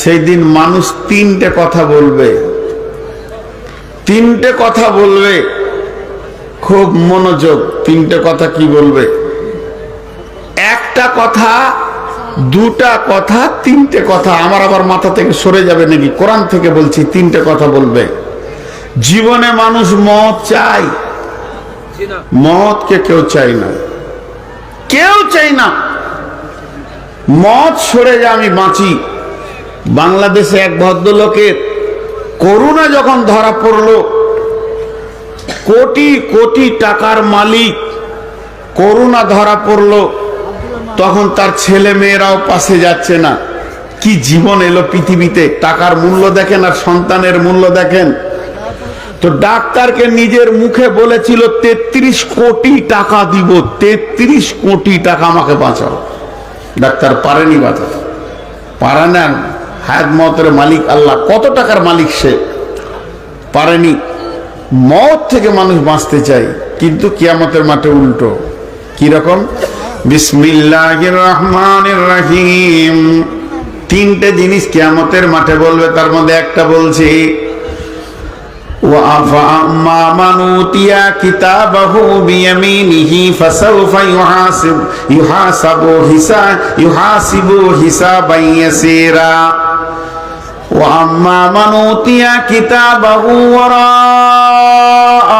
সেই দিন মানুষ তিনটে কথা বলবে, তিনটে কথা বলবে, খুব মনোযোগ। তিনটে কথা কি বলবে? একটা কথা, দুটা কথা, তিনটে কথা। আমার আবার মাথা থেকে সরে যাবে নাকি? কোরআন থেকে বলছি, তিনটে কথা বলবে। জীবনে মানুষ মত চায়? মতকে কেউ চাই না, কেউ চাই না। মত সরে যা, আমি বাঁচি। বাংলাদেশে এক ভদ্রলোকের করোনা যখন ধরা পড়লো, কোটি কোটি টাকার মালিক, করোনা ধরা পড়লো, তখন তার ছেলে মেয়েরাও পাশে যাচ্ছে না। কি জীবন এলো পৃথিবীতে! টাকার মূল্য দেখেন আর সন্তানের মূল্য দেখেন। তো ডাক্তারকে নিজের মুখে বলেছিল 33 কোটি টাকা দিব, 33 কোটি টাকা আমাকে বাঁচাও। ডাক্তার পারেনি বাঁচাতে, পারে না। হায়াত মতের মালিক আল্লাহ। কত টাকার মালিক সে, পারেনি। মত থেকে মানুষ বাঁচতে চায়, কিন্তু কিয়ামতের মাঠে উল্টো। কি রকম? বিসমিল্লাহির রহমানির রহিম। তিনটে জিনিস কিয়ামতের মাঠে বলবে, তার মধ্যে একটা বলছি, وَأَمَّا مَنْ أُوتِيَ كِتَابَهُ بِيَمِينِهِ فَسَوْفَ يُحَاسَبُ حِسَابًا يَسِيرًا وَأَمَّا مَنْ أُوتِيَ كِتَابَهُ وَرَاءَ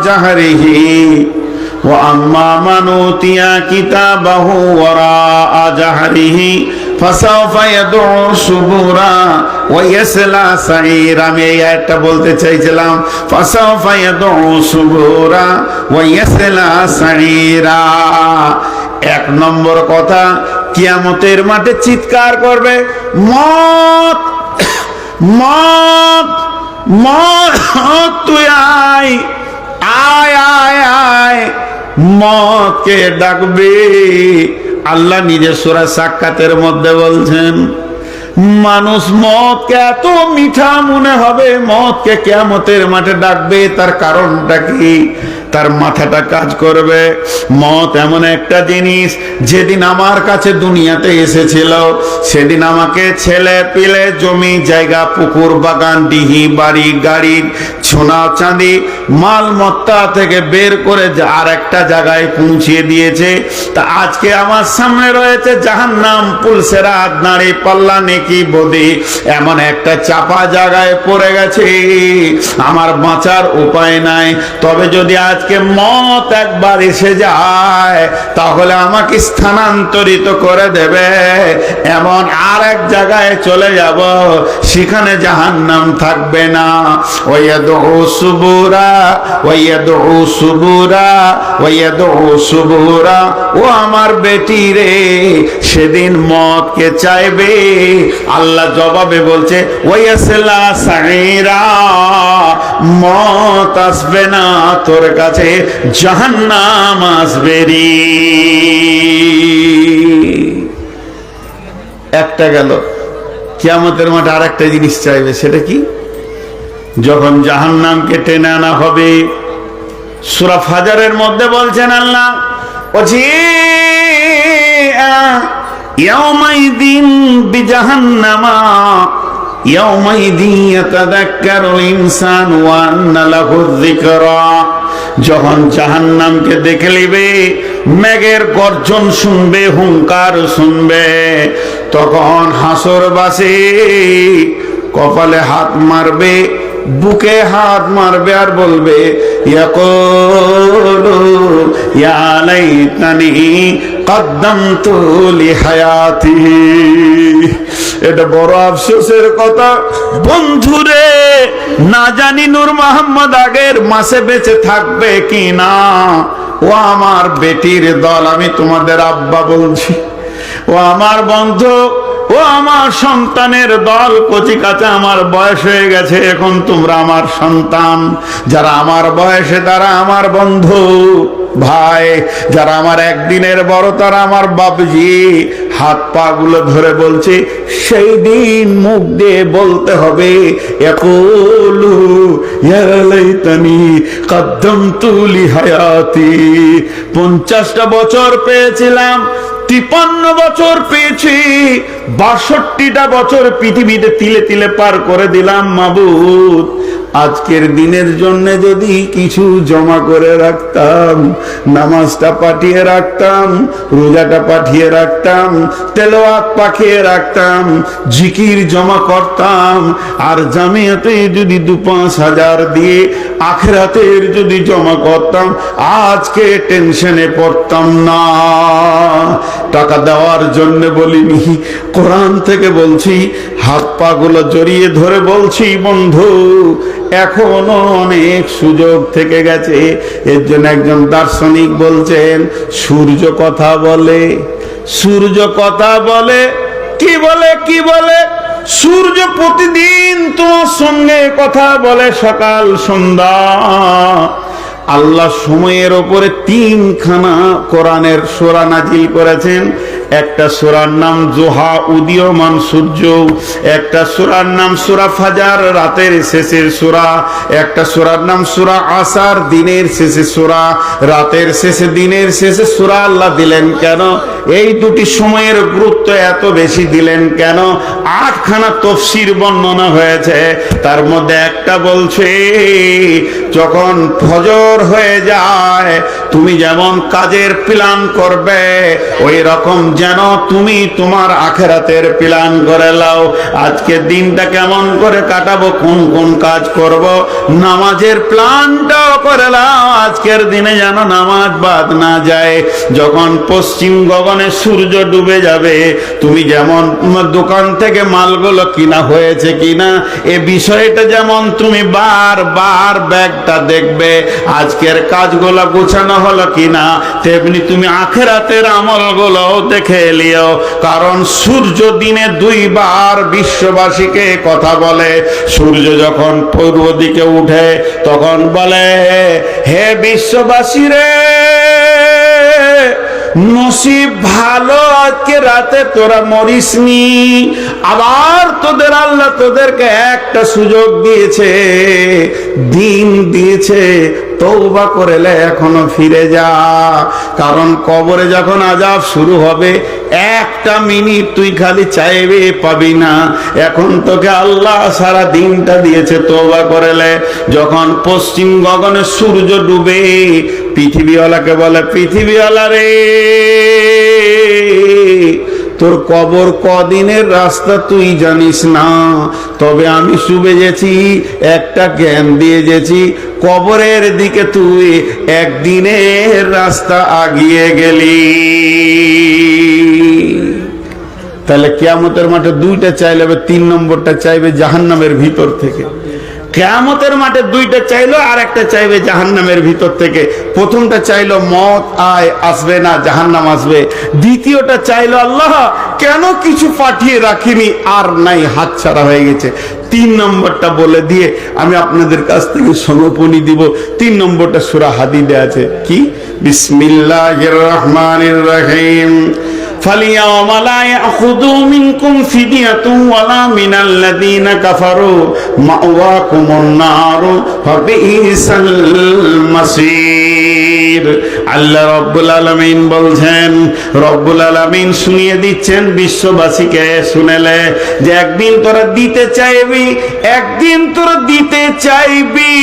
ظَهْرِهِ وَأَمَّا مَنْ أُوتِيَ كِتَابَهُ وَرَاءَ ظَهْرِهِ فَسَوْفَ يَدْعُو ثُبُورًا وَيَصْلَى سَعِيرًا। আমি এই আয়াতটা বলতে চাইছিলাম, فَسَوْفَ يَدْعُو ثُبُورًا وَيَصْلَى سَعِيرًا। এক নম্বর কথা, কিয়ামতের মাঠে চিৎকার করবে, মত মত মত, তুই আয় আয় আয় আয়। মতকে ডাকবে। আল্লাহ নিজে সূরা সাক্কাতের মধ্যে বলছেন, মানুষ মতকে এত মিঠা মনে হবে, মতকে কিয়ামতের মাঠে ডাকবে। তার কারণটা কি? তার মাথাটা কাজ করবে। মত এমন একটা জিনিস, যেদিন আমার কাছে দুনিয়াতে এসেছিল, সেদিন আমাকে ছেলে পিলে, জমি জায়গা, পুকুর বাগান, ডিহি বাড়ি, গাড়ি, সোনা চাঁদি, মালমত্তা থেকে বের করে আর একটা জায়গায় পৌঁছিয়ে দিয়েছে। তা আজকে আমার সামনে রয়েছে জাহান্নাম, পুলসেরাত, নারী পাল্লা, নেকি বদি, এমন একটা চাপা জায়গায় পড়ে গেছে, আমার বাঁচার উপায় নাই। তবে যদি আজকে মত একবার এসে যায়, তাহলে আমাকে স্থানান্তরিত করে দেবে, এমন আর এক জায়গায় চলে যাব, সেখানে জাহান্নাম থাকবে না। ওয়ায়াদউ সুবুরা ওয়ায়াদউ সুবুরা ওয়ায়াদউ সুবুরা। ও আমার বেটি রে, সেদিন মতকে চাইবে। আল্লাহ জবাবে বলছে, ওয়ায়াসলা সাইরা, মত আসবে না তোর কাছে, জাহান্নাম আসবে রে। একটা গেল। কিয়ামতের মাঠে আর একটা জিনিস চাইবে, সেটা কি? যখন জাহান্নামকে টেনে আনা হবে, সূরা ফাজরের মধ্যে বলছেন আল্লাহ, ইয়াউমাইদিন বিজাহান্নামা ইয়াউমাইদিন ইয়াতাযাক্কারুল ইনসানু ওয়া আন্না লাহু যিকরা। যখন জাহান্নামকে দেখে নিবে, মেঘের গর্জন শুনবে, হুঙ্কার শুনবে, তখন হাসরবাসী কপালে হাত মারবে, বুকে হাত মারবে, আর বলবে, ইয়াকুলু ইয়া লাইতানি কদ্দামতু লিহায়াতি। এটা বড় আফসোসের কথা বন্ধুরে। না জানি নূর মোহাম্মদ আগের মাসে বেঁচে থাকবে কি না। ও আমার বেটির দল, আমি তোমাদের আব্বা বলছি। ও আমার বন্ধু, ও আমার সন্তানের দল, কচি কাঁচা আমার বয়স হয়ে গেছে, এখন তোমরা আমার সন্তান। যারা আমার বয়সে তারা আমার বন্ধু ভাই, যারা আমার একদিনের বড় তারা আমার বাবজি। হাত পা গুলো ধরে বলছে, সেই দিন মুখ দিয়ে বলতে হবে, ইয়াকুলু ইয়া লাইতানি কদ্দামতু লিহায়াতি। 50টা বছর পেয়েছিলাম, 53 বছর পেয়েছি, 62টা বছর পৃথিবীতে তিলে তিলে পার করে দিলাম। মাবুদ, আজকের দিনের জন্য যদি কিছু জমা করে রাখতাম, নামাজটা পাঠিয়ে রাখতাম, রোজাটা পাঠিয়ে রাখতাম, তেলাওয়াত পাঠিয়ে রাখতাম, জিকির জমা করতাম, আর জামিয়াতে যদি 2-5 হাজার দিয়ে আখিরাতের যদি জমা করতাম, আজকে টেনশনে পড়তাম না। টাকা দেওয়ার জন্য বলিনি, কোরআন থেকে বলছি, হাত পা গুলো জড়িয়ে ধরে বলছি, বন্ধু এখনো অনেক সুযোগ থেকে গেছে। এর জন্য একজন দার্শনিক বলছেন, সূর্য কথা বলে, সূর্য কথা বলে, কি বলে, কি বলে? সূর্য প্রতিদিন তোমার সঙ্গে কথা বলে, সকাল সন্ধ্যা। আল্লাহ সময়ের ওপরে 3খানা কোরআনের সূরা নাজিল করেছেন। একটা সূরার নাম জোহা, উদীয়মান সূর্য, একটা সূরার নাম সূরা ফাজার, রাতের শেষের সূরা, একটা সূরার নাম সূরা আসার, দিনের শেষে সূরা, রাতের শেষে দিনের শেষে সূরা। আল্লাহ দিলেন কেন? এই দুটি সময়ের গুরুত্ব এত বেশি দিলেন কেন? 8খানা তাফসীর বর্ণনা হয়েছে, তার মধ্যে একটা বলছে, যখন ফজর হয়ে যায় তুমি যেমন কাজের প্ল্যান করবে, ওই রকম যেন তুমি তোমার আখিরাতের প্ল্যান করে নাও। আজকে দিনটা কেমন করে কাটাবো, কোন কোন কাজ করব, নামাজের প্ল্যানটাও করে নাও। আজকের দিনে যেন নামাজ বাদ না যায়। যখন পশ্চিম গগনে সূর্য ডুবে যাবে, তুমি যেমন দোকান থেকে মালগুলো কিনা হয়েছে কিনা, এ বিষয়টা যেমন তুমি বারবার ব্যাগটা দেখবে, আজকের কাজগুলো গোছানো হলো কিনা, তেমনি তুমি আখিরাতের আমলগুলো দেখে এলিও। কারণ সূর্য দিনে 2 বার বিশ্ববাসীকে কথা বলে। সূর্য যখন পূর্ব দিকে উঠে তখন বলে, হে বিশ্ববাসী রে, নসিব ভালো, আজকে রাতে তোরা মরিসনি। আবার তোদের আল্লাহ তোদেরকে একটা সুযোগ দিয়েছে, দিন দিয়েছে, তওবা করেলে এখনো ফিরে যা। কারণ কবরে যখন আযাব শুরু হবে, 1 মিনিট তুই খালি চাইবে পাবি না। এখন তোকে আল্লাহ সারা দিনটা দিয়েছে, তওবা করেলে। যখন পশ্চিম গগনে সূর্য ডুবে, পৃথিবীওয়ালাকে বলে, পৃথিবীওয়ালা রে, তোর কবর কদিনের রাস্তা তুই জানিস না, তবে আমি শুবে গেছি, একটা জ্ঞান দিয়ে গেছি, কবরের দিকে তুই 1 দিনের রাস্তা আগিয়ে গেলি। তাহলে কিয়ামতের মাঠে 2টা চাইলে, 3 নম্বরটা চাইবে জাহান্নামের ভিতর থেকে। কিয়ামতের মাঠে 2টা চাইলো, আর একটা চাইবে জাহান্নামের ভিতর থেকে। প্রথমটা চাইলো মত আসবে না, জাহান্নাম আসবে। দ্বিতীয়টা চাইলো, আল্লাহ কেন কিছু পাঠিয়ে রাখিনি, আর নাই, হাতছাড়া হয়ে গেছে। 3 নম্বরটা বলে দিয়ে আমি আপনাদের কাছ থেকে সমর্পণী দিব। 3 নম্বরটা সূরা হাদীদে আছে, কি? বিসমিল্লাহির রহমানির রহিম। فَالْيَوْمَ لَا يَأْخُذُوا مِنْكُمْ فِدْيَةٌ وَلَا مِنَ الَّذِينَ كَفَرُوا مَأْوَاكُمُ النَّارُ وَبِئْسَ الْمَصِيرُ। আল্লাহ রব্বুল আলামিন বলছেন, রব্বুল আলামিন শুনিয়ে দিচ্ছেন বিশ্ববাসীকে, শুনেলে যে একদিন তোরা দিতে চাইবি, একদিন তোরা দিতে চাইবি,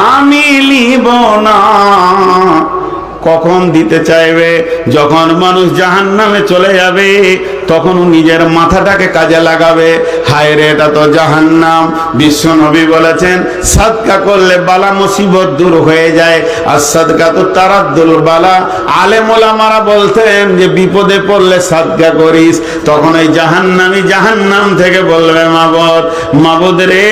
আমি লিব না। কখন দিতে চাইবে? যখন মানুষ জাহান্নামে চলে যাবে, তখন নিজের মাথাটাকে কাজে লাগাবে। হায় রে, এটা তো জাহান্নাম। বিশ্ব নবী বলেছেন, সাদকা করলে বালা মুসিবত দূর হয়ে যায়, আর সাদকা তো তারাদ্দুল বালা। আলেম ওলামারা বলতেন যে বিপদে পড়লে সাদকা করিস। তখন এই জাহান্নামী জাহান্নাম থেকে বলবে, মাবুদ, মাবুদ রে,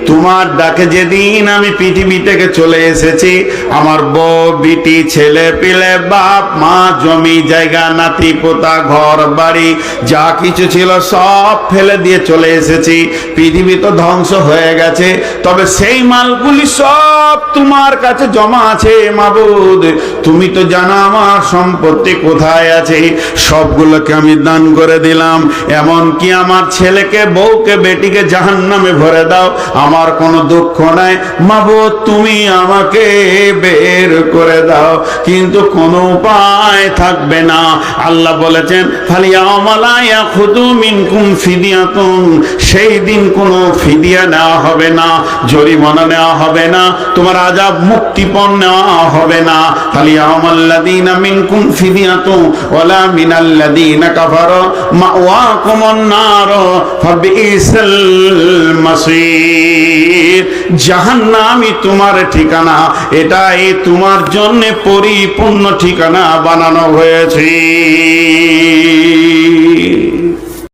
তোমার ডাকে যেদিন আমি পৃথিবী থেকে চলে এসেছি, আমার বউ বিটি, ছেলে পিলে, বাপ মা, জমি জায়গা, নাতি পোতা, ঘর বাড়ি, যা কিছু ছিল সব ফেলে দিয়ে চলে এসেছি। পৃথিবী তো ধ্বংস হয়ে গেছে, তবে সেই মালগুলি সব তোমার কাছে জমা আছে। মাবুদ, তুমি তো জানো আমার সম্পত্তি কোথায় আছে, সবগুলোকে আমি দান করে দিলাম। এমন কি আমার ছেলেকে, বউকে, বেটিকে জাহান্নামে জাহান্নামে ভরে দাও, আমার কোনো দুঃখ নাই মাবুদ, তুমি আমাকে বের করে দাও, কিন্তু কোনো উপায় থাকবে না। আল্লাহ বলেছেন ফালিয়াউমা লা ইয়াখুযু মিনকুম ফিদিয়াতুন, সেই দিন কোনো ফিদিয়া নেওয়া হবে না, জরিমানা নেওয়া হবে না, তোমার আযাব মুক্তিপণ নেওয়া হবে না। ফালিয়াউমাল্লাযীনা মিনকুম ফিদিয়াতুন ওয়ালা মিনাল্লাযীনা কাফারু মাওয়াকুমুন নার ফাবিইসাল মাসীর। জাহান্নামই তোমার ঠিকানা, এটাই তোমার জন্য পরিপূর্ণ ঠিকানা বানানো হয়েছে।